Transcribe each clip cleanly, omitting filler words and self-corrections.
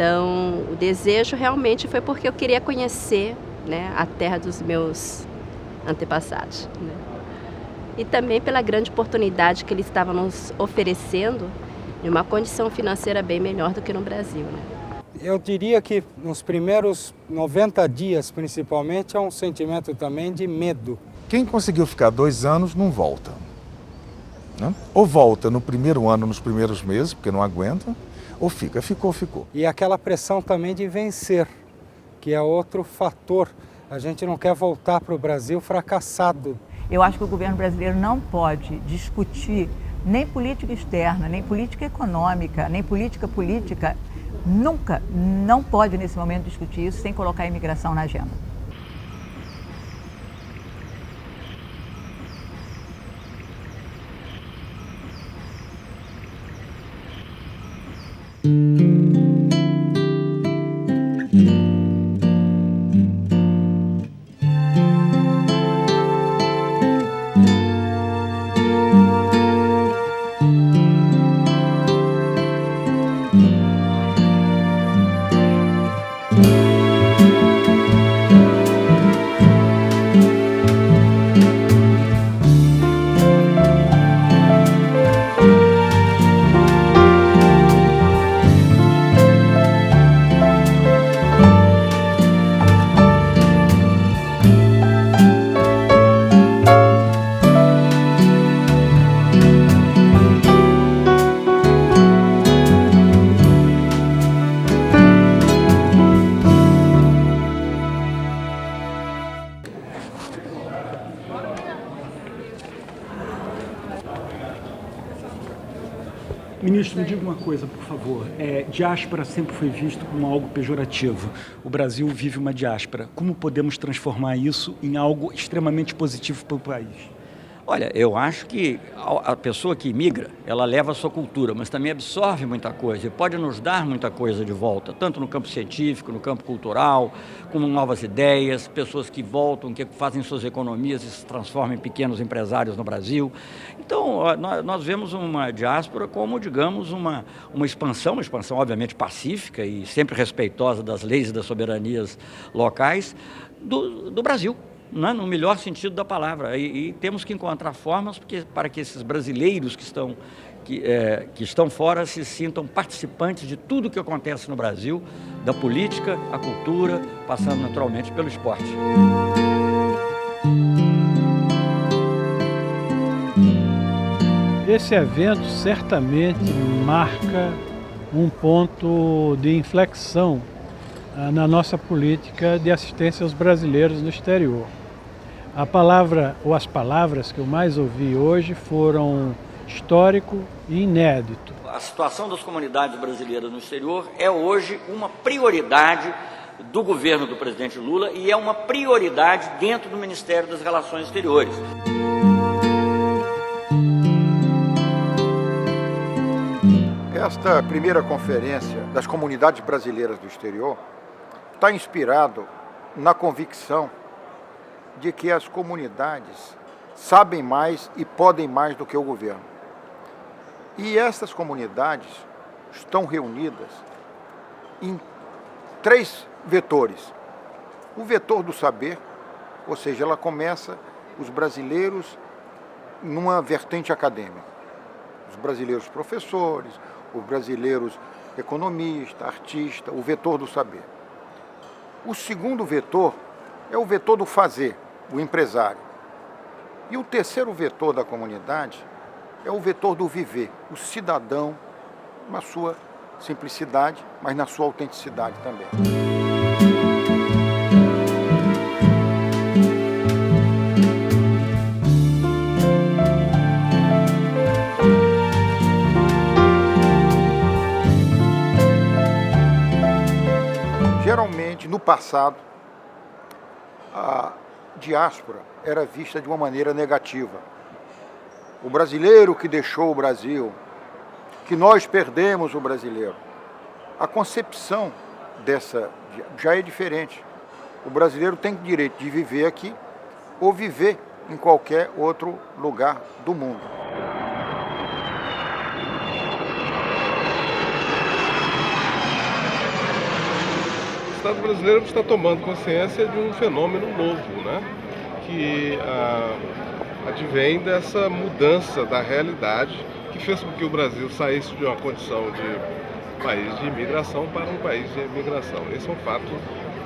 Então, o desejo realmente foi porque eu queria conhecer, né, a terra dos meus antepassados, né. E também pela grande oportunidade que eles estavam nos oferecendo de uma condição financeira bem melhor do que no Brasil, né. Eu diria que nos primeiros 90 dias, principalmente, é um sentimento também de medo. Quem conseguiu ficar 2 anos não volta, né? Ou volta no primeiro ano, nos primeiros meses, porque não aguenta, ou ficou. E aquela pressão também de vencer, que é outro fator. A gente não quer voltar para o Brasil fracassado. Eu acho que o governo brasileiro não pode discutir nem política externa, nem política econômica, nem política, nunca, não pode nesse momento discutir isso sem colocar a imigração na agenda. Ministro, me diga uma coisa, por favor. Diáspora sempre foi visto como algo pejorativo. O Brasil vive uma diáspora. Como podemos transformar isso em algo extremamente positivo para o país? Olha, eu acho que a pessoa que imigra, ela leva a sua cultura, mas também absorve muita coisa e pode nos dar muita coisa de volta, tanto no campo científico, no campo cultural, como novas ideias, pessoas que voltam, que fazem suas economias e se transformam em pequenos empresários no Brasil. Então, nós vemos uma diáspora como, digamos, uma expansão obviamente pacífica e sempre respeitosa das leis e das soberanias locais do Brasil. Não é? No melhor sentido da palavra, e temos que encontrar formas para que esses brasileiros que estão fora se sintam participantes de tudo o que acontece no Brasil, da política, a cultura, passando naturalmente pelo esporte. Esse evento certamente marca um ponto de inflexão na nossa política de assistência aos brasileiros no exterior. A palavra ou as palavras que eu mais ouvi hoje foram histórico e inédito. A situação das comunidades brasileiras no exterior é hoje uma prioridade do governo do presidente Lula e é uma prioridade dentro do Ministério das Relações Exteriores. Esta primeira conferência das comunidades brasileiras do exterior está inspirado na convicção de que as comunidades sabem mais e podem mais do que o governo. E essas comunidades estão reunidas em 3 vetores. O vetor do saber, ou seja, ela começa os brasileiros numa vertente acadêmica. Os brasileiros professores, os brasileiros economistas, artistas, o vetor do saber. O segundo vetor é o vetor do fazer, o empresário. E o terceiro vetor da comunidade é o vetor do viver, o cidadão, na sua simplicidade, mas na sua autenticidade também. Geralmente, no passado, a diáspora era vista de uma maneira negativa. O brasileiro que deixou o Brasil, que nós perdemos o brasileiro. A concepção dessa já é diferente. O brasileiro tem direito de viver aqui ou viver em qualquer outro lugar do mundo. Estado brasileiro está tomando consciência de um fenômeno novo, né? Que advém dessa mudança da realidade que fez com que o Brasil saísse de uma condição de país de imigração para um país de imigração. Esse é um fato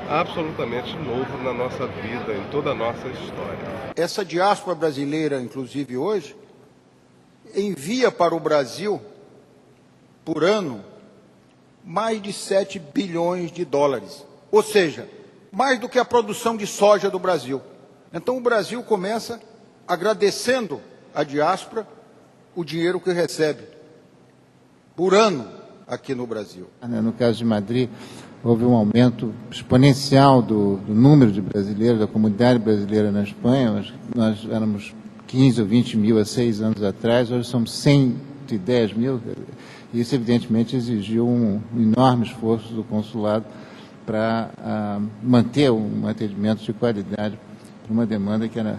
absolutamente novo na nossa vida, em toda a nossa história. Essa diáspora brasileira, inclusive hoje, envia para o Brasil, por ano, mais de 7 bilhões de dólares. Ou seja, mais do que a produção de soja do Brasil. Então o Brasil começa agradecendo à diáspora o dinheiro que recebe por ano aqui no Brasil. No caso de Madrid, houve um aumento exponencial do número de brasileiros, da comunidade brasileira na Espanha. Nós éramos 15 ou 20 mil há 6 anos atrás, hoje somos 110 mil. Isso, evidentemente, exigiu um enorme esforço do consulado para manter um atendimento de qualidade para uma demanda que era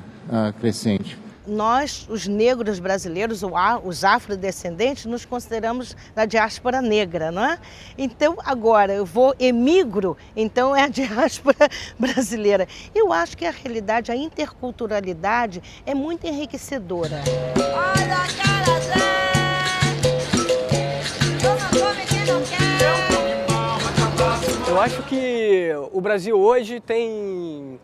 crescente. Nós, os negros brasileiros, os afrodescendentes, nos consideramos da diáspora negra, não é? Então, agora eu emigro, então é a diáspora brasileira. Eu acho que a realidade, a interculturalidade é muito enriquecedora. Olha a cara Eu acho que o Brasil hoje tem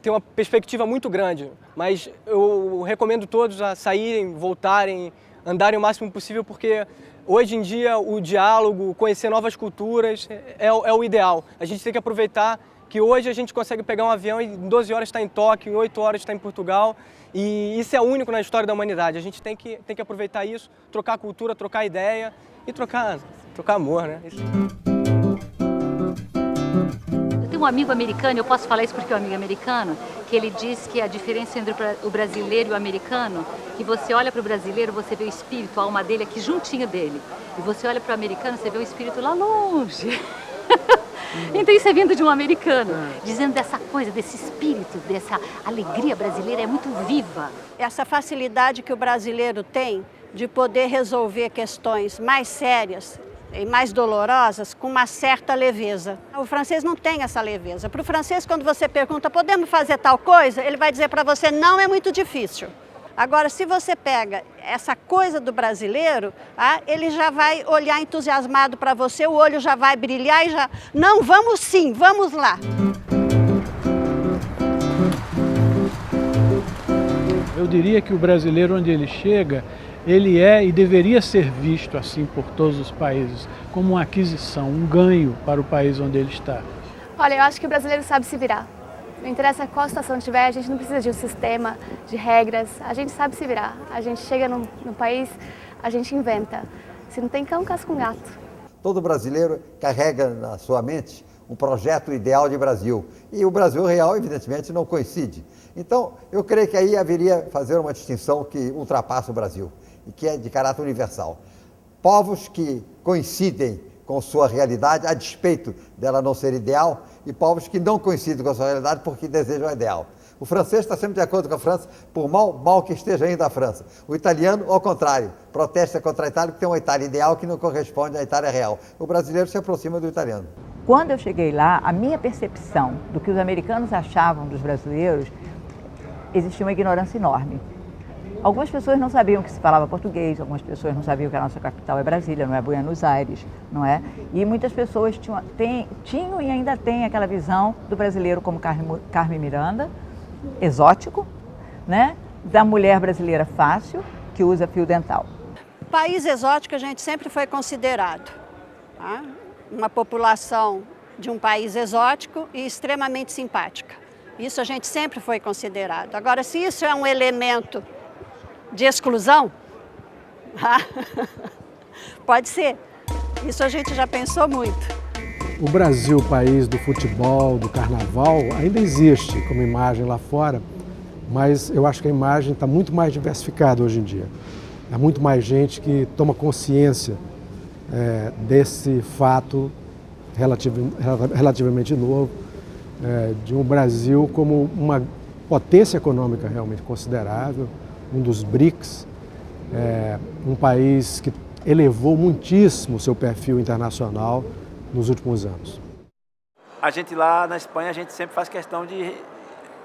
uma perspectiva muito grande, mas eu recomendo todos a saírem, voltarem, andarem o máximo possível, porque hoje em dia o diálogo, conhecer novas culturas é o ideal. A gente tem que aproveitar que hoje a gente consegue pegar um avião e em 12 horas está em Tóquio, em 8 horas está em Portugal, e isso é único na história da humanidade. A gente tem que aproveitar isso, trocar cultura, trocar ideia e trocar amor, né? Eu tenho um amigo americano, eu posso falar isso porque é um amigo americano, que ele diz que a diferença entre o brasileiro e o americano, que você olha para o brasileiro, você vê o espírito, a alma dele aqui juntinho dele. E você olha para o americano, você vê o espírito lá longe. Então isso é vindo de um americano, dizendo dessa coisa, desse espírito, dessa alegria brasileira é muito viva. Essa facilidade que o brasileiro tem de poder resolver questões mais sérias e mais dolorosas com uma certa leveza. O francês não tem essa leveza. Para o francês, quando você pergunta, podemos fazer tal coisa? Ele vai dizer para você, não, é muito difícil. Agora, se você pega essa coisa do brasileiro, ele já vai olhar entusiasmado para você, o olho já vai brilhar e já... Não, vamos sim, vamos lá. Eu diria que o brasileiro, onde ele chega, ele é e deveria ser visto assim por todos os países, como uma aquisição, um ganho para o país onde ele está. Olha, eu acho que o brasileiro sabe se virar. Não interessa qual situação tiver, a gente não precisa de um sistema, de regras, a gente sabe se virar. A gente chega no país, a gente inventa. Se não tem cão, casca um gato. Todo brasileiro carrega na sua mente um projeto ideal de Brasil. E o Brasil real, evidentemente, não coincide. Então, eu creio que aí haveria fazer uma distinção que ultrapassa o Brasil e que é de caráter universal. Povos que coincidem com sua realidade, a despeito dela não ser ideal, e povos que não coincidem com a sua realidade porque desejam o ideal. O francês está sempre de acordo com a França, por mal que esteja indo a França. O italiano, ao contrário, protesta contra a Itália porque tem uma Itália ideal que não corresponde à Itália real. O brasileiro se aproxima do italiano. Quando eu cheguei lá, a minha percepção do que os americanos achavam dos brasileiros, existia uma ignorância enorme. Algumas pessoas não sabiam que se falava português, algumas pessoas não sabiam que a nossa capital é Brasília, não é Buenos Aires, não é? E muitas pessoas tinham e ainda têm aquela visão do brasileiro como Carmen Miranda, exótico, né? Da mulher brasileira fácil, que usa fio dental. País exótico a gente sempre foi considerado. Tá? Uma população de um país exótico e extremamente simpática. Isso a gente sempre foi considerado. Agora, se isso é um elemento de exclusão, pode ser. Isso a gente já pensou muito. O Brasil, país do futebol, do carnaval, ainda existe como imagem lá fora, mas eu acho que a imagem está muito mais diversificada hoje em dia. Há muito mais gente que toma consciência desse fato relativamente novo, de um Brasil como uma potência econômica realmente considerável, um dos BRICS, um país que elevou muitíssimo o seu perfil internacional nos últimos anos. a gente lá na Espanha, a gente sempre faz questão de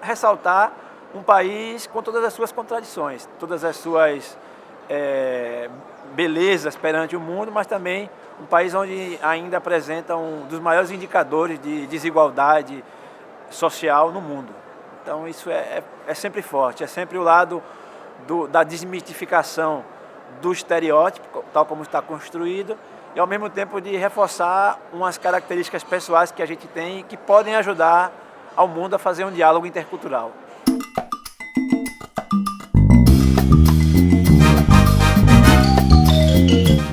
ressaltar um país com todas as suas contradições, todas as suas belezas perante o mundo, mas também um país onde ainda apresenta um dos maiores indicadores de desigualdade social no mundo. Então isso é sempre forte, é sempre o lado da desmitificação do estereótipo, tal como está construído, e ao mesmo tempo de reforçar umas características pessoais que a gente tem e que podem ajudar ao mundo a fazer um diálogo intercultural.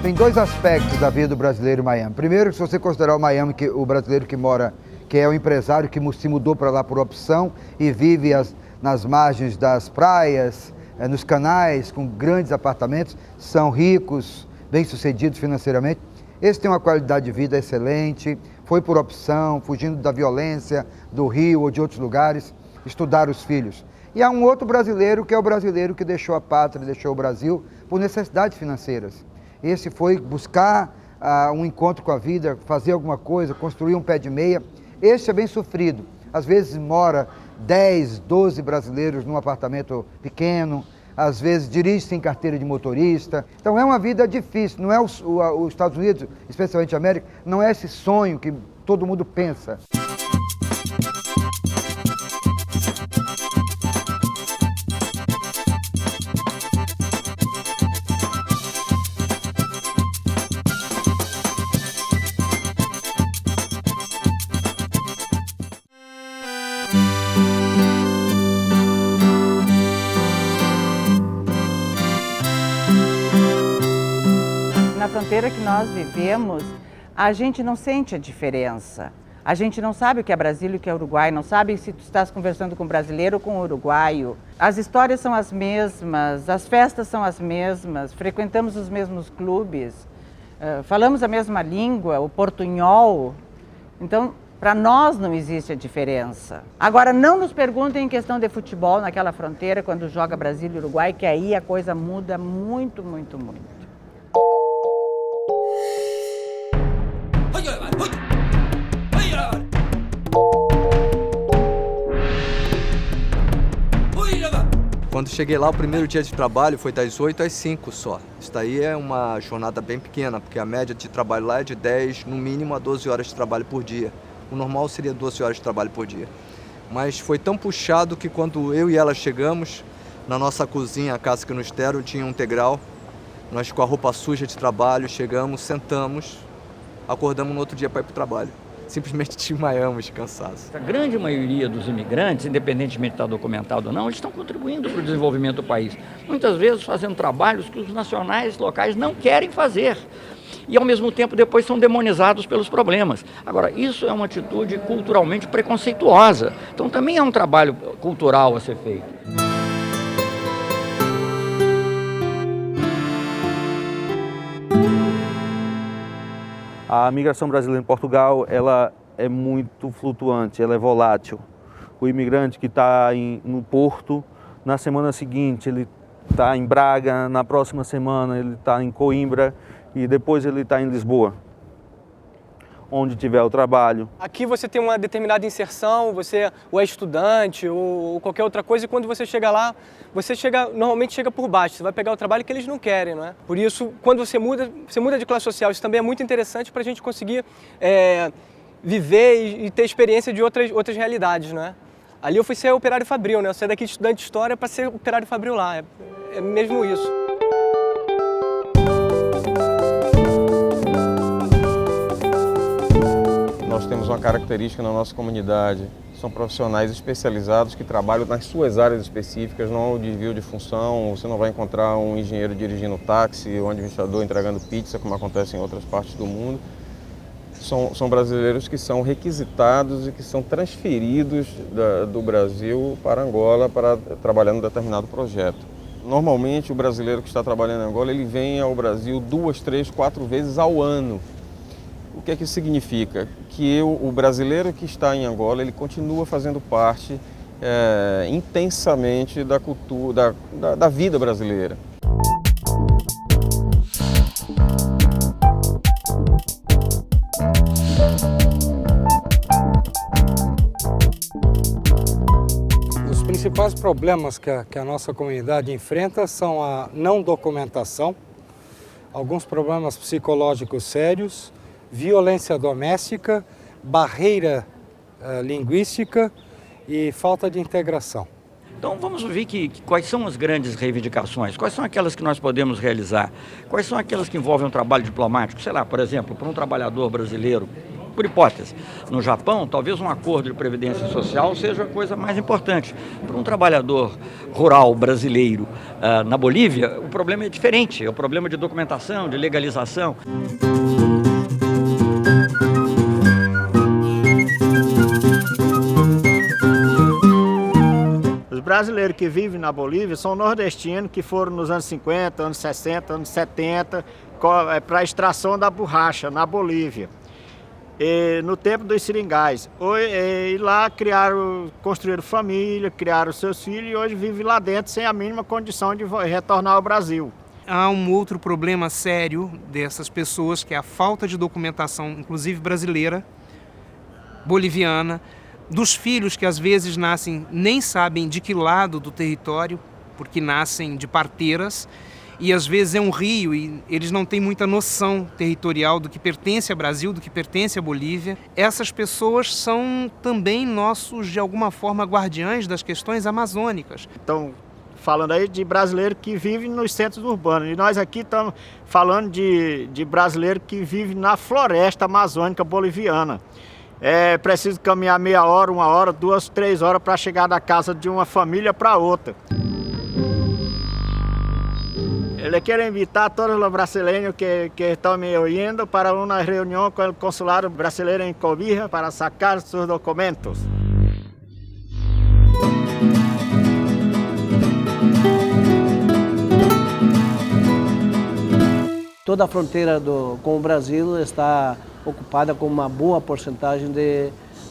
Tem dois aspectos da vida do brasileiro em Miami. Primeiro, se você considerar o brasileiro que mora, que é o empresário que se mudou para lá por opção e vive nas margens das praias, nos canais, com grandes apartamentos, são ricos, bem-sucedidos financeiramente. Esse tem uma qualidade de vida excelente, foi por opção, fugindo da violência, do Rio ou de outros lugares, estudar os filhos. E há um outro brasileiro, que é o brasileiro que deixou a pátria, deixou o Brasil por necessidades financeiras. Esse foi buscar um encontro com a vida, fazer alguma coisa, construir um pé de meia. Esse é bem sofrido. Às vezes mora 10, 12 brasileiros num apartamento pequeno, às vezes dirige sem carteira de motorista. Então é uma vida difícil, não é os Estados Unidos, especialmente a América, não é esse sonho que todo mundo pensa. Na fronteira que nós vivemos, a gente não sente a diferença. A gente não sabe o que é Brasil e o que é Uruguai, não sabe se tu estás conversando com um brasileiro ou com um uruguaio. As histórias são as mesmas, as festas são as mesmas, frequentamos os mesmos clubes, falamos a mesma língua, o portunhol. Então, para nós não existe a diferença. Agora, não nos perguntem em questão de futebol naquela fronteira, quando joga Brasil e Uruguai, que aí a coisa muda muito, muito, muito. Quando cheguei lá, o primeiro dia de trabalho foi das 8 às 5 só. Isso daí é uma jornada bem pequena, porque a média de trabalho lá é de 10, no mínimo, a 12 horas de trabalho por dia. O normal seria 12 horas de trabalho por dia. Mas foi tão puxado que quando eu e ela chegamos, na nossa cozinha, a casa que nos deram, tinha um integral. Nós com a roupa suja de trabalho, chegamos, sentamos, acordamos no outro dia para ir para o trabalho. Simplesmente desmaiamos, cansados. A grande maioria dos imigrantes, independentemente de estar documentado ou não, eles estão contribuindo para o desenvolvimento do país. Muitas vezes fazendo trabalhos que os nacionais locais não querem fazer. E, ao mesmo tempo, depois são demonizados pelos problemas. Agora, isso é uma atitude culturalmente preconceituosa. Então, também é um trabalho cultural a ser feito. A migração brasileira em Portugal, ela é muito flutuante, ela é volátil. O imigrante que está no Porto, na semana seguinte ele está em Braga, na próxima semana ele está em Coimbra e depois ele está em Lisboa, onde tiver o trabalho. Aqui você tem uma determinada inserção, você ou é estudante ou qualquer outra coisa, e quando você chega lá, normalmente chega por baixo, você vai pegar o trabalho que eles não querem, não é? Por isso, quando você muda de classe social, isso também é muito interessante para a gente conseguir viver e ter experiência de outras realidades, não é? Ali eu fui ser operário fabril, né? Eu saí daqui de estudante de história para ser operário fabril lá, é mesmo isso. Nós temos uma característica na nossa comunidade, são profissionais especializados que trabalham nas suas áreas específicas, não o desvio de função, você não vai encontrar um engenheiro dirigindo táxi, um administrador entregando pizza, como acontece em outras partes do mundo. São brasileiros que são requisitados e que são transferidos do Brasil para Angola para trabalhar em determinado projeto. Normalmente o brasileiro que está trabalhando em Angola, ele vem ao Brasil 2, 3, 4 vezes ao ano. O que é que isso significa? Que o brasileiro que está em Angola, ele continua fazendo parte intensamente da cultura, da vida brasileira. principais problemas que a nossa comunidade enfrenta são a não documentação, alguns problemas psicológicos sérios, violência doméstica, barreira linguística e falta de integração. Então vamos ouvir quais são as grandes reivindicações, quais são aquelas que nós podemos realizar, quais são aquelas que envolvem um trabalho diplomático, sei lá, por exemplo, para um trabalhador brasileiro, por hipótese, no Japão, talvez um acordo de previdência social seja a coisa mais importante. Para um trabalhador rural brasileiro na Bolívia, o problema é diferente, é o problema de documentação, de legalização. Os brasileiros que vivem na Bolívia são nordestinos que foram nos anos 50, anos 60, anos 70 para a extração da borracha na Bolívia. No tempo dos seringais. E lá construíram família, criaram seus filhos e hoje vivem lá dentro sem a mínima condição de retornar ao Brasil. Há um outro problema sério dessas pessoas, que é a falta de documentação, inclusive brasileira, boliviana, dos filhos que às vezes nascem, nem sabem de que lado do território, porque nascem de parteiras, e às vezes é um rio e eles não têm muita noção territorial do que pertence ao Brasil, do que pertence à Bolívia. Essas pessoas são também nossos, de alguma forma, guardiães das questões amazônicas. Então, falando aí de brasileiro que vive nos centros urbanos, e nós aqui estamos falando de brasileiro que vive na floresta amazônica boliviana. É preciso caminhar meia hora, 1 hora, 2, 3 horas para chegar da casa de uma família para outra. Eu quero invitar todos os brasileiros que estão me ouvindo para uma reunião com o consulado brasileiro em Cobija para sacar seus documentos. Toda a fronteira com o Brasil está ocupada com uma boa porcentagem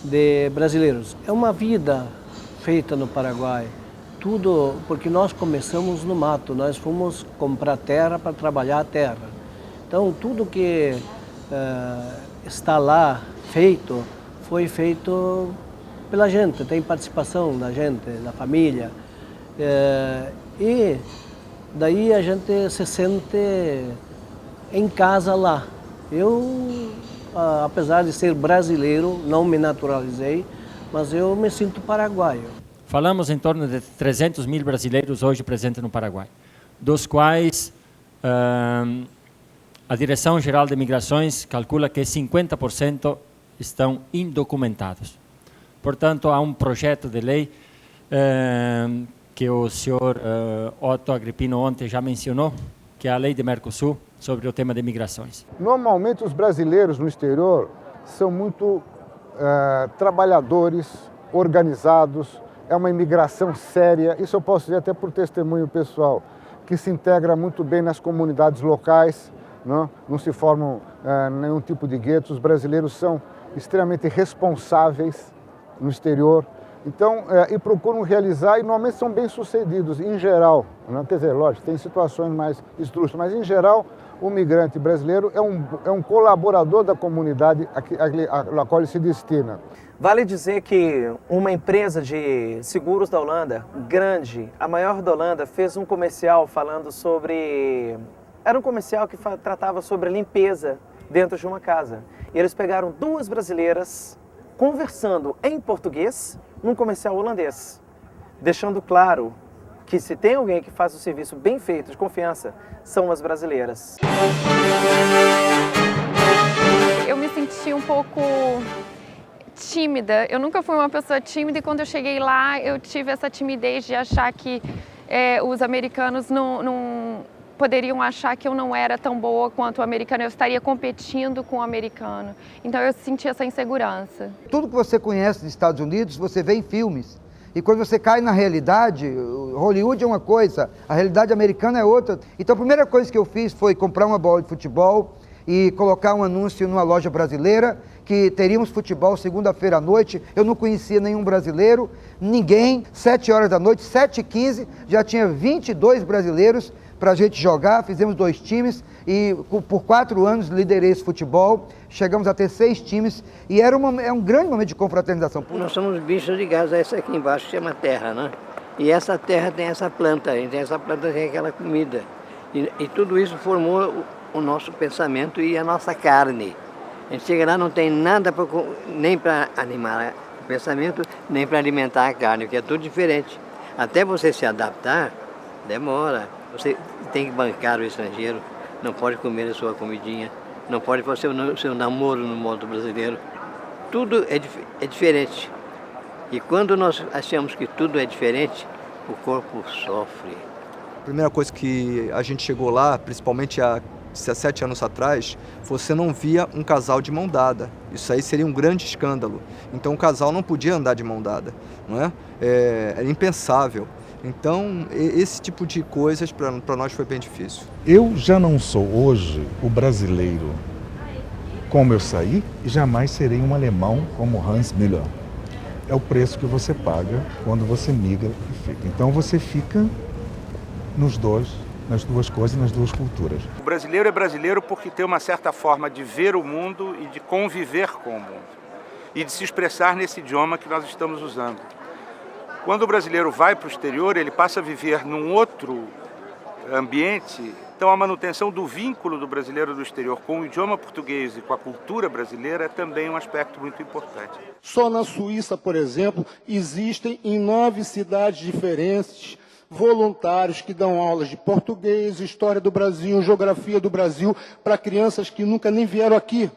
de brasileiros. É uma vida feita no Paraguai. Tudo porque nós começamos no mato, nós fomos comprar terra para trabalhar a terra. Então tudo que está lá feito, foi feito pela gente, tem participação da gente, da família. E daí a gente se sente em casa lá. Eu, apesar de ser brasileiro, não me naturalizei, mas eu me sinto paraguaio. Falamos em torno de 300 mil brasileiros hoje presentes no Paraguai, dos quais a Direção-Geral de Migrações calcula que 50% estão indocumentados. Portanto, há um projeto de lei que o senhor Otto Agrippino ontem já mencionou, que é a Lei de Mercosul, sobre o tema de migrações. Normalmente os brasileiros no exterior são muito trabalhadores, organizados, é uma imigração séria, isso eu posso dizer até por testemunho pessoal, que se integra muito bem nas comunidades locais, não se formam nenhum tipo de guetos. Os brasileiros são extremamente responsáveis no exterior, então, e procuram realizar, e normalmente são bem-sucedidos, em geral. Quer dizer, lógico, tem situações mais esdrúxulas, mas em geral o migrante brasileiro é um colaborador da comunidade a qual ele se destina. Vale dizer que uma empresa de seguros da Holanda, grande, a maior da Holanda, fez um comercial falando sobre... Era um comercial que tratava sobre limpeza dentro de uma casa. E eles pegaram 2 brasileiras conversando em português num comercial holandês, deixando claro que se tem alguém que faz o serviço bem feito, de confiança, são as brasileiras. Eu me senti um pouco tímida. Eu nunca fui uma pessoa tímida e quando eu cheguei lá eu tive essa timidez de achar que os americanos não poderiam achar que eu não era tão boa quanto o americano, eu estaria competindo com o americano. Então eu senti essa insegurança. Tudo que você conhece dos Estados Unidos, você vê em filmes. E quando você cai na realidade, Hollywood é uma coisa, a realidade americana é outra. Então a primeira coisa que eu fiz foi comprar uma bola de futebol e colocar um anúncio numa loja brasileira que teríamos futebol segunda-feira à noite. Eu não conhecia nenhum brasileiro, ninguém. 7 horas da noite, 7h15, já tinha 22 brasileiros para a gente jogar. Fizemos 2 times e por 4 anos liderei esse futebol. Chegamos a ter 6 times e é um grande momento de confraternização. Nós somos bichos ligados a essa aqui embaixo, que chama terra, né? E essa terra tem essa planta, e essa planta tem aquela comida. E tudo isso formou o nosso pensamento e a nossa carne. A gente chega lá, não tem nada nem para animar o pensamento, nem para alimentar a carne, porque é tudo diferente. Até você se adaptar, demora. Você tem que bancar o estrangeiro, não pode comer a sua comidinha, não pode fazer o seu namoro no modo brasileiro. Tudo é diferente. E quando nós achamos que tudo é diferente, o corpo sofre. A primeira coisa que a gente chegou lá, principalmente há 17 anos atrás, você não via um casal de mão dada. Isso aí seria um grande escândalo. Então o casal não podia andar de mão dada, não é? Era impensável. Então esse tipo de coisas para nós foi bem difícil. Eu já não sou hoje o brasileiro como eu saí e jamais serei um alemão como Hans Müller. É o preço que você paga quando você migra e fica. Então você fica nas duas coisas, nas duas culturas. O brasileiro é brasileiro porque tem uma certa forma de ver o mundo e de conviver com o mundo. E de se expressar nesse idioma que nós estamos usando. Quando o brasileiro vai para o exterior, ele passa a viver num outro ambiente. Então a manutenção do vínculo do brasileiro do exterior com o idioma português e com a cultura brasileira é também um aspecto muito importante. Só na Suíça, por exemplo, existem em 9 cidades diferentes voluntários que dão aulas de português, história do Brasil, geografia do Brasil, para crianças que nunca nem vieram aqui.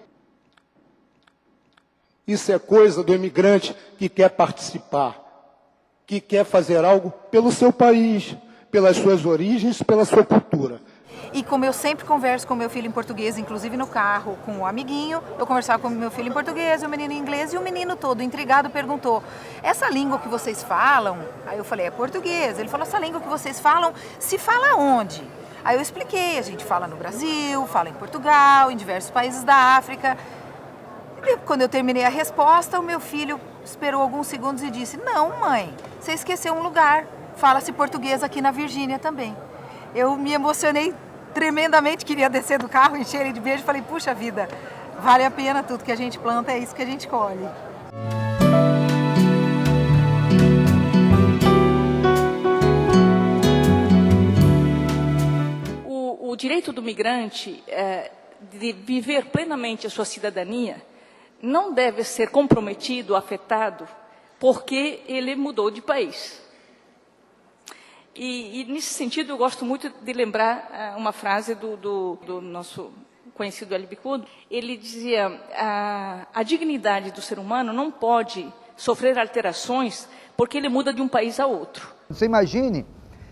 Isso é coisa do imigrante que quer participar, que quer fazer algo pelo seu país, pelas suas origens, pela sua cultura. E como eu sempre converso com meu filho em português, inclusive no carro com o amiguinho, eu conversava com meu filho em português, o menino em inglês, e o menino todo intrigado perguntou: essa língua que vocês falam? Aí eu falei: é português. Ele falou: essa língua que vocês falam, se fala onde? Aí eu expliquei: a gente fala no Brasil, fala em Portugal, em diversos países da África. E quando eu terminei a resposta, o meu filho esperou alguns segundos e disse: não, mãe, você esqueceu um lugar, fala-se português aqui na Virgínia também. Eu me emocionei tremendamente, queria descer do carro, encher ele de beijo, falei: puxa vida, vale a pena, tudo que a gente planta é isso que a gente colhe. O direito do migrante de viver plenamente a sua cidadania não deve ser comprometido, afetado, porque ele mudou de país. E nesse sentido, eu gosto muito de lembrar uma frase do nosso conhecido L. Bicudo. Ele dizia: a dignidade do ser humano não pode sofrer alterações porque ele muda de um país a outro. Você imagine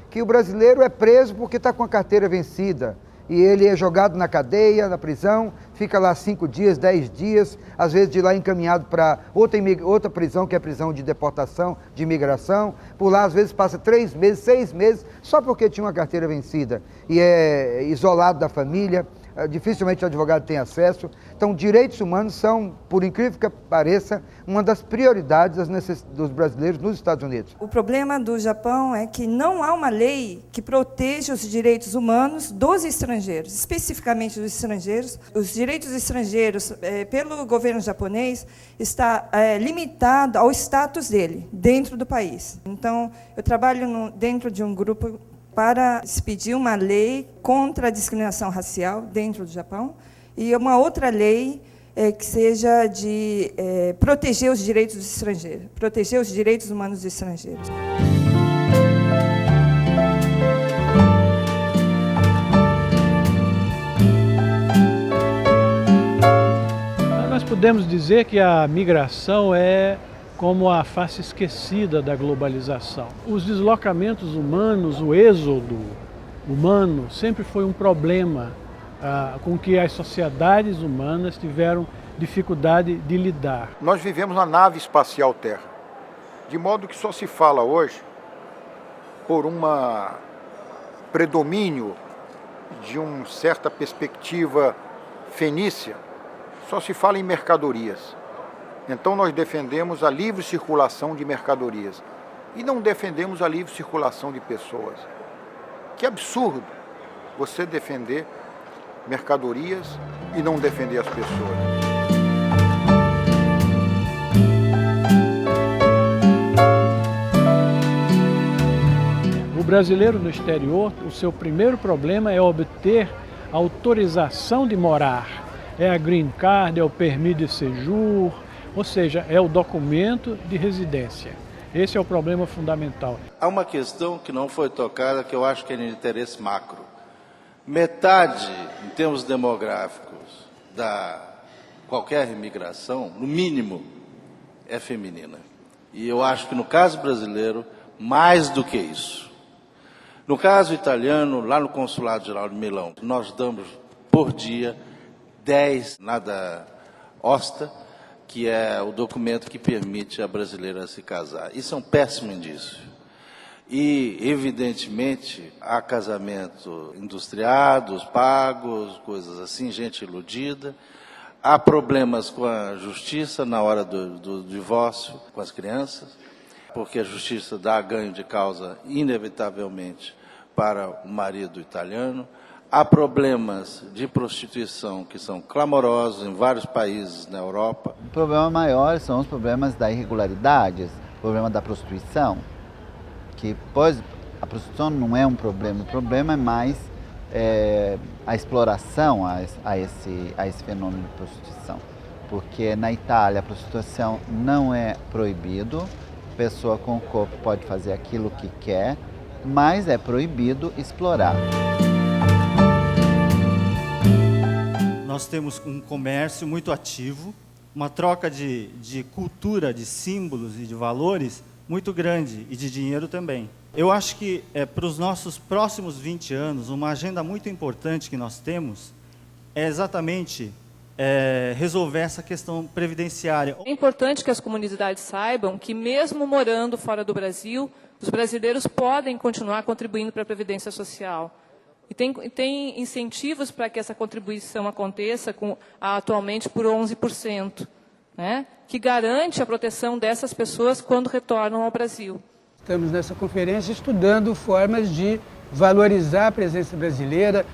que o brasileiro é preso porque está com a carteira vencida. E ele é jogado na cadeia, na prisão, fica lá 5 dias, 10 dias, às vezes de lá encaminhado para outra prisão, que é a prisão de deportação, de imigração. Por lá, às vezes, passa 3 meses, 6 meses, só porque tinha uma carteira vencida. E é isolado da família, dificilmente o advogado tem acesso. Então, direitos humanos são, por incrível que pareça, uma das prioridades dos brasileiros nos Estados Unidos. O problema do Japão é que não há uma lei que proteja os direitos humanos dos estrangeiros, especificamente dos estrangeiros. Os direitos estrangeiros, pelo governo japonês, está limitado ao status dele, dentro do país. Então, eu trabalho dentro de um grupo para expedir uma lei contra a discriminação racial dentro do Japão e uma outra lei que seja de proteger os direitos dos estrangeiros, proteger os direitos humanos dos estrangeiros. Nós podemos dizer que a migração é como a face esquecida da globalização. Os deslocamentos humanos, o êxodo humano, sempre foi um problema com que as sociedades humanas tiveram dificuldade de lidar. Nós vivemos na nave espacial Terra, de modo que só se fala hoje, por um predomínio de uma certa perspectiva fenícia, só se fala em mercadorias. Então nós defendemos a livre circulação de mercadorias e não defendemos a livre circulação de pessoas. Que absurdo você defender mercadorias e não defender as pessoas. brasileiro no exterior, o seu primeiro problema é obter autorização de morar. É a green card, é o permis de séjour, ou seja, é o documento de residência. Esse é o problema fundamental. Há uma questão que não foi tocada, que eu acho que é de interesse macro. Metade, em termos demográficos, da qualquer imigração, no mínimo, é feminina. E eu acho que no caso brasileiro, mais do que isso. No caso italiano, lá no Consulado Geral de Milão, nós damos por dia 10 nada osta, que é o documento que permite a brasileira se casar. Isso é um péssimo indício. E, evidentemente, há casamento industriados, pagos, coisas assim, gente iludida. Há problemas com a justiça na hora do divórcio com as crianças, porque a justiça dá ganho de causa, inevitavelmente, para o marido italiano. Há problemas de prostituição que são clamorosos em vários países na Europa. O problema maior são os problemas da irregularidade, o problema da prostituição, que pois a prostituição não é um problema, o problema é mais a exploração a esse fenômeno de prostituição. Porque na Itália a prostituição não é proibido, a pessoa com o corpo pode fazer aquilo que quer, mas é proibido explorar. Nós temos um comércio muito ativo, uma troca de cultura, de símbolos e de valores muito grande, e de dinheiro também. Eu acho que para os nossos próximos 20 anos, uma agenda muito importante que nós temos é exatamente resolver essa questão previdenciária. É importante que as comunidades saibam que, mesmo morando fora do Brasil, os brasileiros podem continuar contribuindo para a Previdência Social. E tem incentivos para que essa contribuição aconteça atualmente por 11%, né? Que garante a proteção dessas pessoas quando retornam ao Brasil. Estamos nessa conferência estudando formas de valorizar a presença brasileira,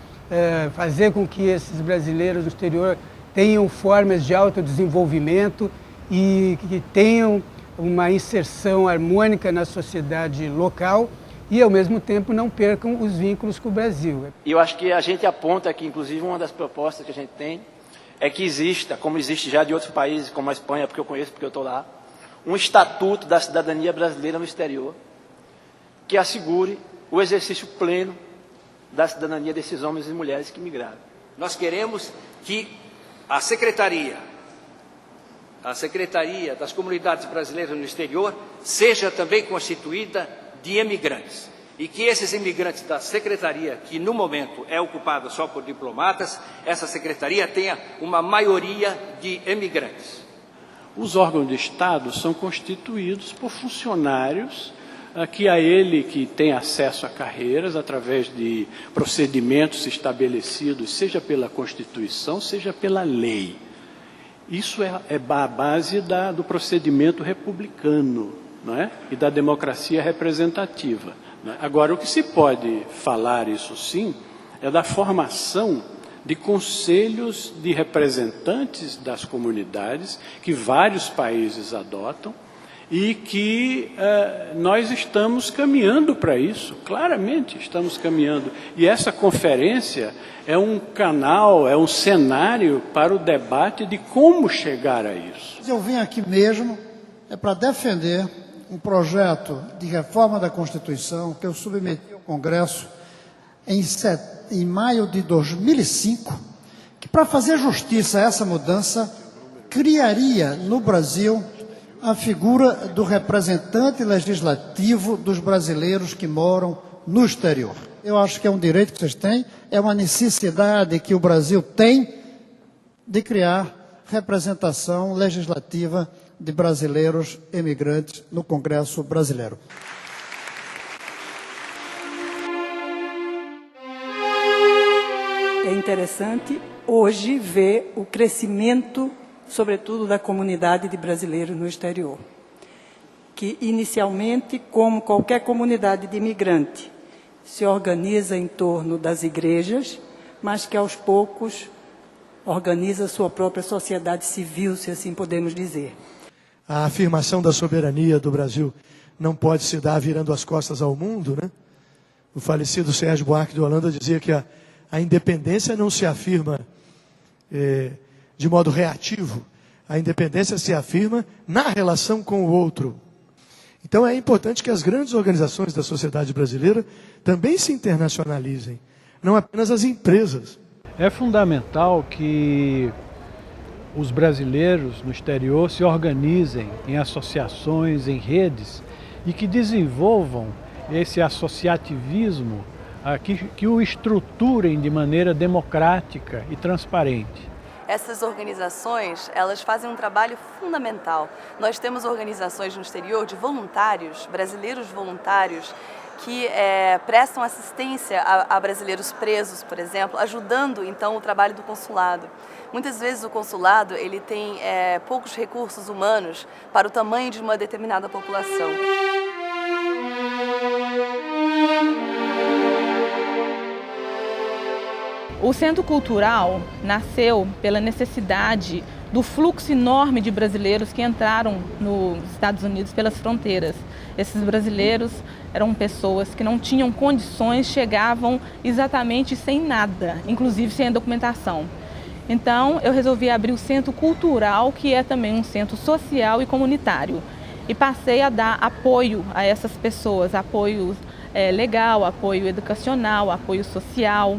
fazer com que esses brasileiros no exterior tenham formas de autodesenvolvimento e que tenham uma inserção harmônica na sociedade local e, ao mesmo tempo, não percam os vínculos com o Brasil. E eu acho que a gente aponta aqui, inclusive, uma das propostas que a gente tem é que exista, como existe já de outros países, como a Espanha, porque eu conheço, porque eu estou lá, um estatuto da cidadania brasileira no exterior, que assegure o exercício pleno da cidadania desses homens e mulheres que migraram. Nós queremos que a Secretaria das Comunidades Brasileiras no Exterior seja também constituída de imigrantes, e que esses imigrantes da Secretaria, que no momento é ocupada só por diplomatas, essa Secretaria tenha uma maioria de imigrantes. Os órgãos de Estado são constituídos por funcionários que tem acesso a carreiras através de procedimentos estabelecidos, seja pela Constituição, seja pela lei. Isso é a base do procedimento republicano, não é? E da democracia representativa. Não é? Agora, o que se pode falar, isso sim, é da formação de conselhos de representantes das comunidades que vários países adotam e que nós estamos caminhando para isso, claramente estamos caminhando. E essa conferência é um canal, é um cenário para o debate de como chegar a isso. Eu vim aqui mesmo para defender um projeto de reforma da Constituição que eu submeti ao Congresso em maio de 2005, que, para fazer justiça a essa mudança, criaria no Brasil a figura do representante legislativo dos brasileiros que moram no exterior. Eu acho que é um direito que vocês têm, é uma necessidade que o Brasil tem de criar representação legislativa de brasileiros emigrantes no Congresso brasileiro. É interessante hoje ver o crescimento, sobretudo da comunidade de brasileiros no exterior, que inicialmente, como qualquer comunidade de imigrante, se organiza em torno das igrejas, mas que aos poucos organiza sua própria sociedade civil, se assim podemos dizer. A afirmação da soberania do Brasil não pode se dar virando as costas ao mundo, né? O falecido Sérgio Buarque de Holanda dizia que a independência não se afirma de modo reativo. A independência se afirma na relação com o outro. Então é importante que as grandes organizações da sociedade brasileira também se internacionalizem, não apenas as empresas. É fundamental que os brasileiros no exterior se organizem em associações, em redes, e que desenvolvam esse associativismo, que o estruturem de maneira democrática e transparente. Essas organizações, elas fazem um trabalho fundamental. Nós temos organizações no exterior de voluntários, brasileiros voluntários, que prestam assistência a brasileiros presos, por exemplo, ajudando então o trabalho do consulado. Muitas vezes o consulado ele tem poucos recursos humanos para o tamanho de uma determinada população. O Centro Cultural nasceu pela necessidade do fluxo enorme de brasileiros que entraram nos Estados Unidos pelas fronteiras. Esses brasileiros eram pessoas que não tinham condições, chegavam exatamente sem nada, inclusive sem documentação. Então eu resolvi abrir o Centro Cultural, que é também um centro social e comunitário. E passei a dar apoio a essas pessoas, apoio legal, apoio educacional, apoio social,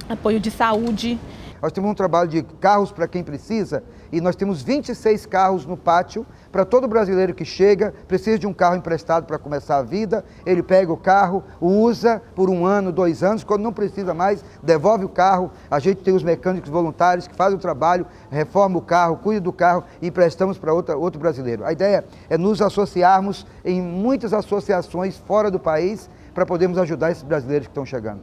apoio de saúde. Nós temos um trabalho de carros para quem precisa e nós temos 26 carros no pátio para todo brasileiro que chega, precisa de um carro emprestado para começar a vida, ele pega o carro, usa por 1 ano, 2 anos, quando não precisa mais, devolve o carro, a gente tem os mecânicos voluntários que fazem o trabalho, reforma o carro, cuida do carro e emprestamos para outro brasileiro. A ideia é nos associarmos em muitas associações fora do país para podermos ajudar esses brasileiros que estão chegando.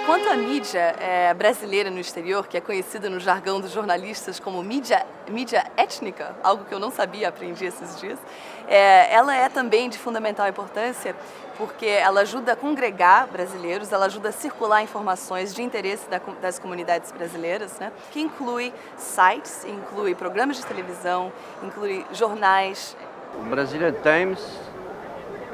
Quanto à mídia brasileira no exterior, que é conhecida no jargão dos jornalistas como mídia étnica, algo que eu não sabia, aprendi esses dias, ela é também de fundamental importância porque ela ajuda a congregar brasileiros, ela ajuda a circular informações de interesse das comunidades brasileiras, né? Que inclui sites, inclui programas de televisão, inclui jornais. O Brazilian Times,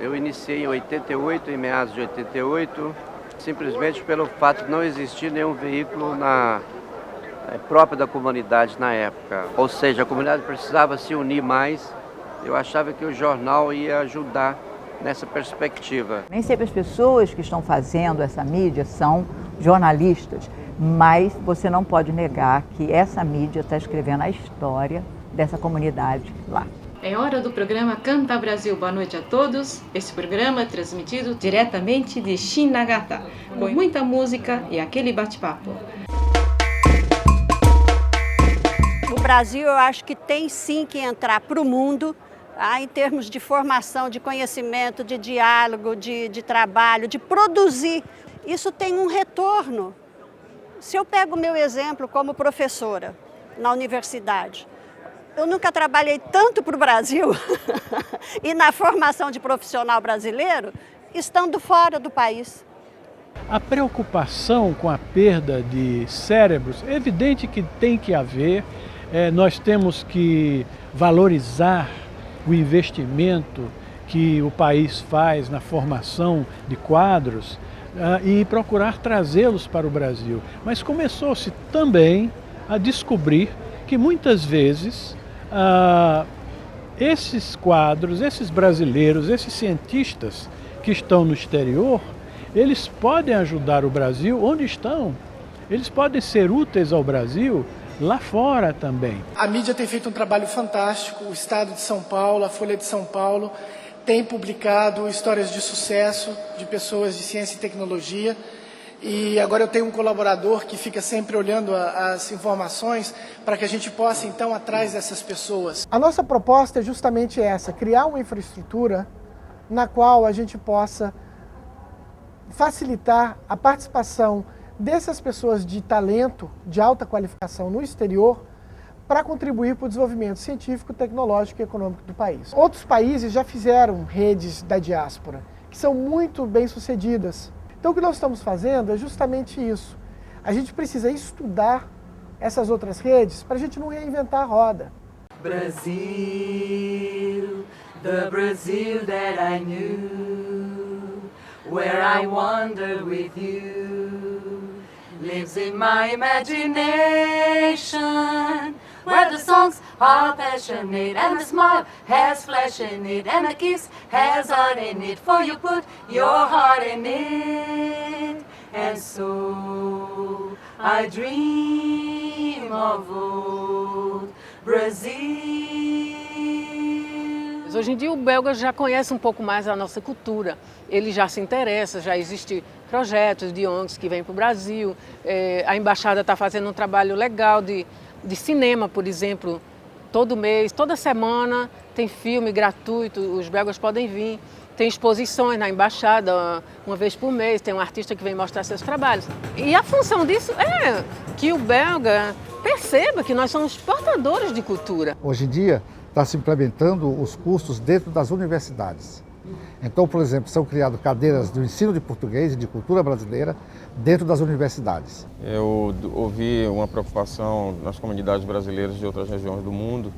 eu iniciei em 88, em meados de 88, simplesmente pelo fato de não existir nenhum veículo próprio da comunidade na época. Ou seja, a comunidade precisava se unir mais. Eu achava que o jornal ia ajudar nessa perspectiva. Nem sempre as pessoas que estão fazendo essa mídia são jornalistas, mas você não pode negar que essa mídia está escrevendo a história dessa comunidade lá. É hora do programa Canta Brasil. Boa noite a todos. Esse programa é transmitido diretamente de Shinagata, com muita música e aquele bate-papo. O Brasil, eu acho que tem sim que entrar para o mundo, em termos de formação, de conhecimento, de diálogo, de trabalho, de produzir. Isso tem um retorno. Se eu pego o meu exemplo como professora na universidade, eu nunca trabalhei tanto para o Brasil e na formação de profissional brasileiro, estando fora do país. A preocupação com a perda de cérebros, é evidente que tem que haver, nós temos que valorizar o investimento que o país faz na formação de quadros e procurar trazê-los para o Brasil. Mas começou-se também a descobrir que muitas vezes esses quadros, esses brasileiros, esses cientistas que estão no exterior, eles podem ajudar o Brasil onde estão. Eles podem ser úteis ao Brasil lá fora também. A mídia tem feito um trabalho fantástico. O Estado de São Paulo, a Folha de São Paulo, tem publicado histórias de sucesso de pessoas de ciência e tecnologia. E agora eu tenho um colaborador que fica sempre olhando as informações para que a gente possa, então, atrás dessas pessoas. A nossa proposta é justamente essa, criar uma infraestrutura na qual a gente possa facilitar a participação dessas pessoas de talento, de alta qualificação no exterior, para contribuir para o desenvolvimento científico, tecnológico e econômico do país. Outros países já fizeram redes da diáspora, que são muito bem-sucedidas. Então o que nós estamos fazendo é justamente isso. A gente precisa estudar essas outras redes para a gente não reinventar a roda. Brazil, the Brazil that I knew, where I wandered with you, lives in my imagination, where the songs are passionate and the smile has flesh in it and the kiss has heart in it, for you put your heart in it. And so I dream of old Brazil. Hoje em dia o belga já conhece um pouco mais a nossa cultura, ele já se interessa, já existem projetos de ONGs que vêm para o Brasil, a embaixada está fazendo um trabalho legal de cinema, por exemplo, todo mês, toda semana tem filme gratuito, os belgas podem vir, tem exposições na embaixada, uma vez por mês, tem um artista que vem mostrar seus trabalhos. E a função disso é que o belga perceba que nós somos portadores de cultura. Hoje em dia está se implementando os cursos dentro das universidades. Então, por exemplo, são criadas cadeiras do ensino de português e de cultura brasileira dentro das universidades. Eu ouvi uma preocupação nas comunidades brasileiras de outras regiões do mundo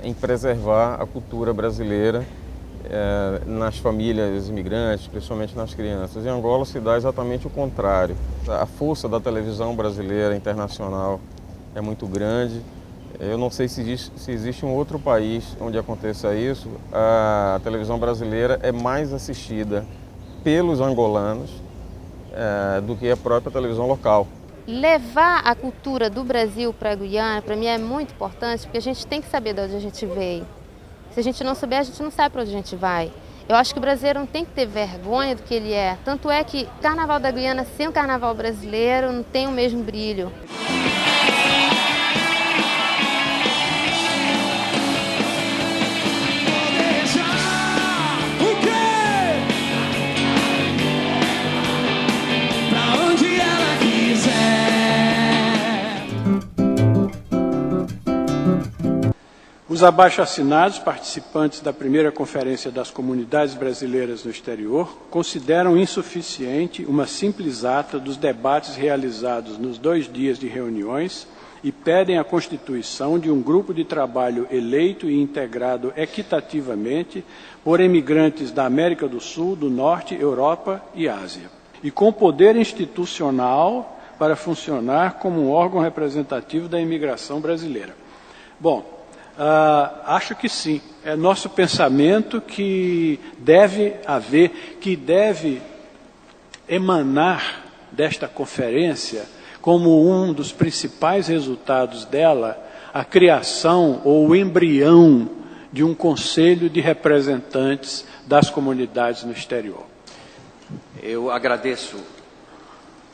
em preservar a cultura brasileira nas famílias imigrantes, principalmente nas crianças. Em Angola se dá exatamente o contrário. A força da televisão brasileira internacional é muito grande. Eu não sei se existe um outro país onde aconteça isso. A televisão brasileira é mais assistida pelos angolanos do que a própria televisão local. Levar a cultura do Brasil para a Guiana, para mim, é muito importante, porque a gente tem que saber de onde a gente veio. Se a gente não souber, a gente não sabe para onde a gente vai. Eu acho que o brasileiro não tem que ter vergonha do que ele é. Tanto é que o Carnaval da Guiana, sem o Carnaval brasileiro, não tem o mesmo brilho. Os abaixo-assinados, participantes da primeira Conferência das Comunidades Brasileiras no Exterior, consideram insuficiente uma simples ata dos debates realizados nos 2 dias de reuniões e pedem a constituição de um grupo de trabalho eleito e integrado equitativamente por emigrantes da América do Sul, do Norte, Europa e Ásia, e com poder institucional para funcionar como um órgão representativo da imigração brasileira. Bom, acho que sim, é nosso pensamento que deve emanar desta conferência, como um dos principais resultados dela, a criação ou o embrião de um conselho de representantes das comunidades no exterior. Eu agradeço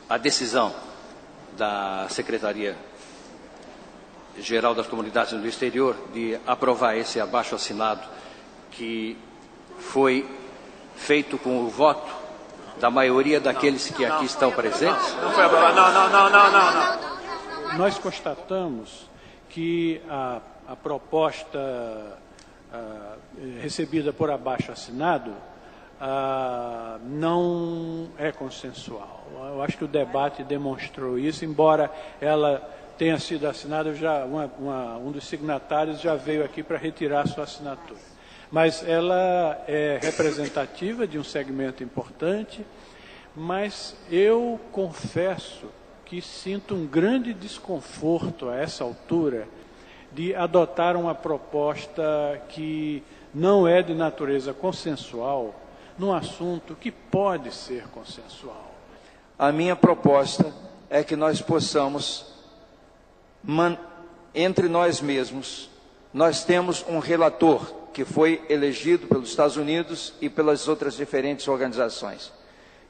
a decisão da Secretaria Geral das Comunidades no Exterior de aprovar esse abaixo-assinado que foi feito com o voto da maioria daqueles que aqui estão presentes? Não foi aprovado, não. Nós constatamos que a proposta recebida por abaixo-assinado não é consensual. Eu acho que o debate demonstrou isso, embora ela tenha sido assinada, um dos signatários já veio aqui para retirar sua assinatura. Mas ela é representativa de um segmento importante, mas eu confesso que sinto um grande desconforto a essa altura de adotar uma proposta que não é de natureza consensual num assunto que pode ser consensual. A minha proposta é que nós possamos, entre nós mesmos, nós temos um relator que foi elegido pelos Estados Unidos e pelas outras diferentes organizações,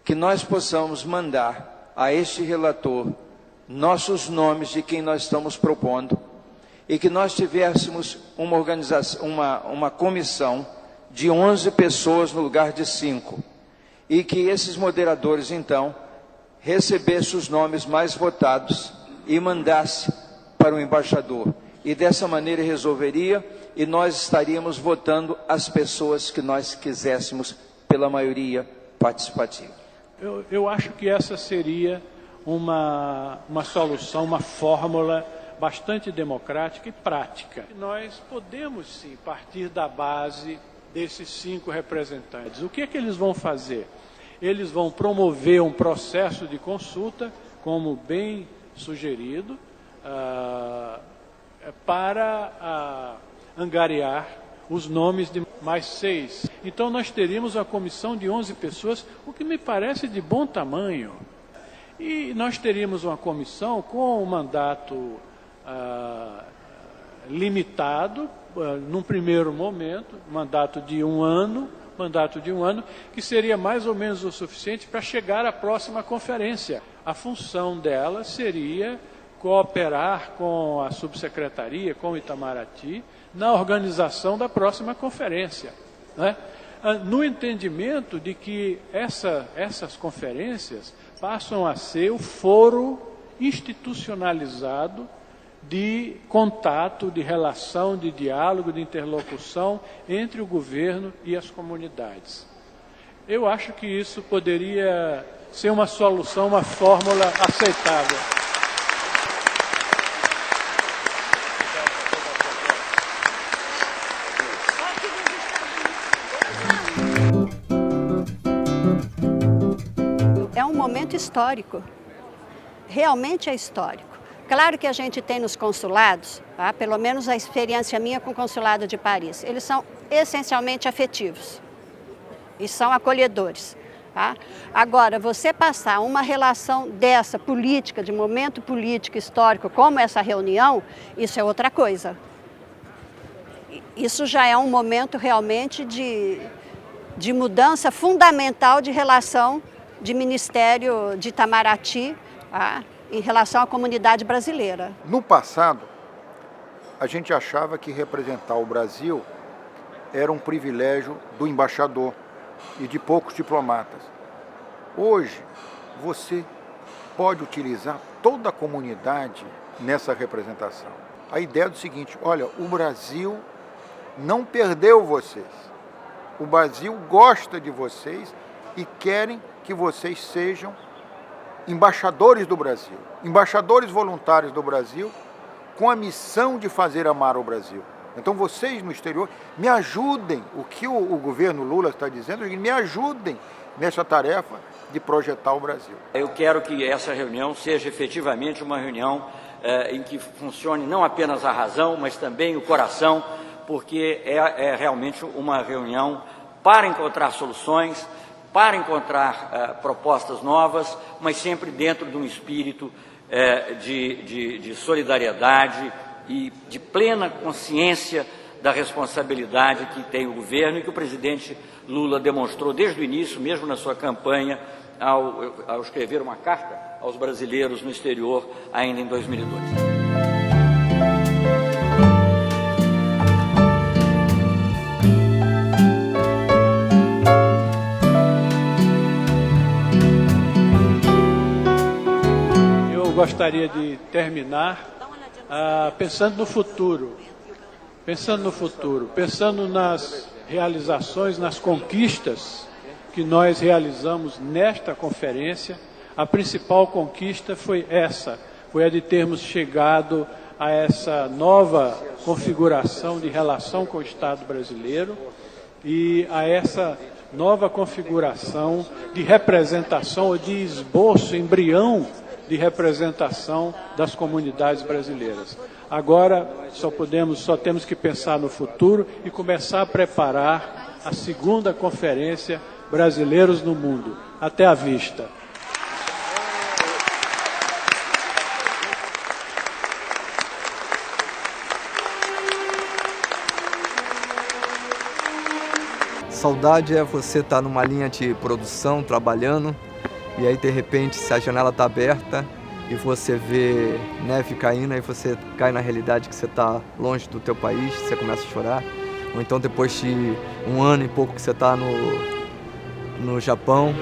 que nós possamos mandar a este relator nossos nomes de quem nós estamos propondo e que nós tivéssemos uma comissão de 11 pessoas no lugar de 5 e que esses moderadores, então, recebessem os nomes mais votados e mandasse para o embaixador, e dessa maneira resolveria, e nós estaríamos votando as pessoas que nós quiséssemos pela maioria participativa. Eu acho que essa seria uma solução, uma fórmula bastante democrática e prática. Nós podemos, sim, partir da base desses 5 representantes. O que é que eles vão fazer? Eles vão promover um processo de consulta, como bem sugerido, para angariar os nomes de mais 6. Então nós teríamos uma comissão de 11 pessoas, o que me parece de bom tamanho. E nós teríamos uma comissão com um mandato limitado, num primeiro momento, mandato de 1 ano, que seria mais ou menos o suficiente para chegar à próxima conferência. A função dela seria cooperar com a subsecretaria, com o Itamaraty, na organização da próxima conferência, né? No entendimento de que essas conferências passam a ser o foro institucionalizado de contato, de relação, de diálogo, de interlocução entre o governo e as comunidades. Eu acho que isso poderia ser uma solução, uma fórmula aceitável. É um momento histórico, realmente é histórico. Claro que a gente tem nos consulados, tá? Pelo menos a experiência minha com o consulado de Paris, eles são essencialmente afetivos e são acolhedores. Tá? Agora, você passar uma relação dessa política, de momento político histórico, como essa reunião, isso é outra coisa. Isso já é um momento realmente de mudança fundamental de relação de Ministério de Itamaraty, tá? Em relação à comunidade brasileira. No passado, a gente achava que representar o Brasil era um privilégio do embaixador e de poucos diplomatas. Hoje, você pode utilizar toda a comunidade nessa representação. A ideia é do seguinte: olha, o Brasil não perdeu vocês. O Brasil gosta de vocês e querem que vocês sejam embaixadores do Brasil, embaixadores voluntários do Brasil, com a missão de fazer amar o Brasil. Então vocês no exterior me ajudem, o que o governo Lula está dizendo, me ajudem nessa tarefa de projetar o Brasil. Eu quero que essa reunião seja efetivamente uma reunião em que funcione não apenas a razão, mas também o coração, porque é realmente uma reunião para encontrar soluções, para encontrar propostas novas, mas sempre dentro de um espírito de solidariedade e de plena consciência da responsabilidade que tem o governo e que o presidente Lula demonstrou desde o início, mesmo na sua campanha, ao escrever uma carta aos brasileiros no exterior, ainda em 2002. Gostaria de terminar pensando no futuro, pensando nas realizações, nas conquistas que nós realizamos nesta conferência. A principal conquista foi a de termos chegado a essa nova configuração de relação com o Estado brasileiro e a essa nova configuração de representação ou de esboço, embrião de representação das comunidades brasileiras. Agora só temos que pensar no futuro e começar a preparar a segunda conferência Brasileiros no Mundo. Até à vista. Saudade é você estar numa linha de produção, trabalhando, e aí de repente se a janela está aberta e você vê neve caindo, aí você cai na realidade que você está longe do teu país, você começa a chorar. Ou então depois de um ano e pouco que você está no Japão,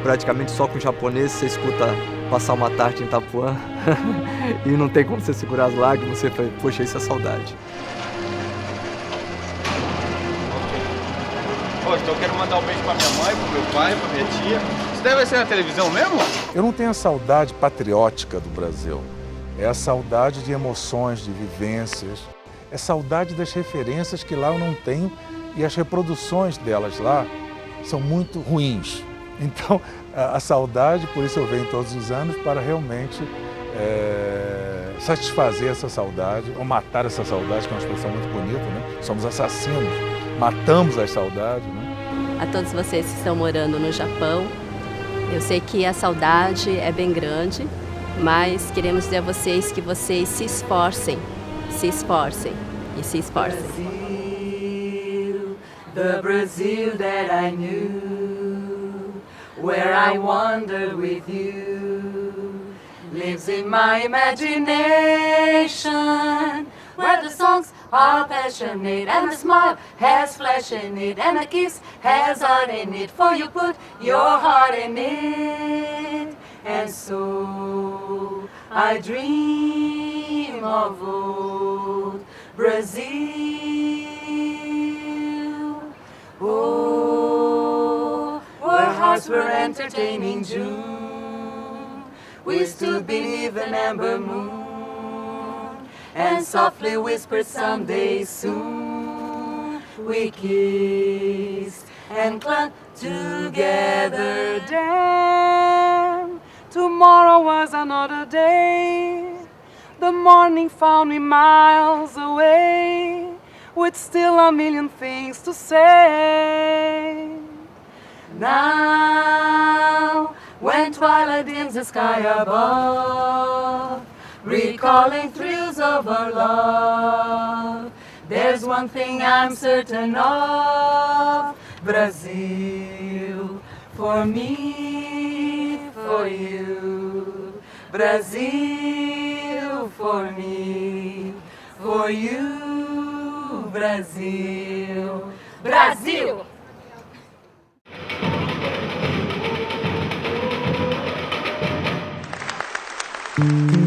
praticamente só com japonês, você escuta passar uma tarde em Itapuã e não tem como você segurar as lágrimas, você fala, poxa, isso é saudade. Então eu quero mandar um beijo pra minha mãe, pro meu pai, pra minha tia. Isso deve ser na televisão mesmo? Eu não tenho a saudade patriótica do Brasil. É a saudade de emoções, de vivências. É saudade das referências que lá eu não tenho e as reproduções delas lá são muito ruins. Então, a saudade, por isso eu venho todos os anos, para realmente satisfazer essa saudade, ou matar essa saudade, que é uma expressão muito bonita, né? Somos assassinos, matamos as saudades, né? A todos vocês que estão morando no Japão, eu sei que a saudade é bem grande, mas queremos dizer a vocês que vocês se esforcem e se esforcem. Brazil, the Brazil that I knew, where I wandered with you, lives in my imagination, where the songs are passionate and the smile has flesh in it and a kiss has heart in it, for you put your heart in it. And so I dream of old Brazil, oh, where hearts were entertaining June. We stood beneath an amber moon and softly whispered someday soon. We kissed and clung together. Damn, tomorrow was another day. The morning found me miles away, with still a million things to say. Now, when twilight dims the sky above, recalling thrills of our love, there's one thing I'm certain of: Brazil, for me, for you. Brazil, for me, for you. Brasil, Brasil! Brasil!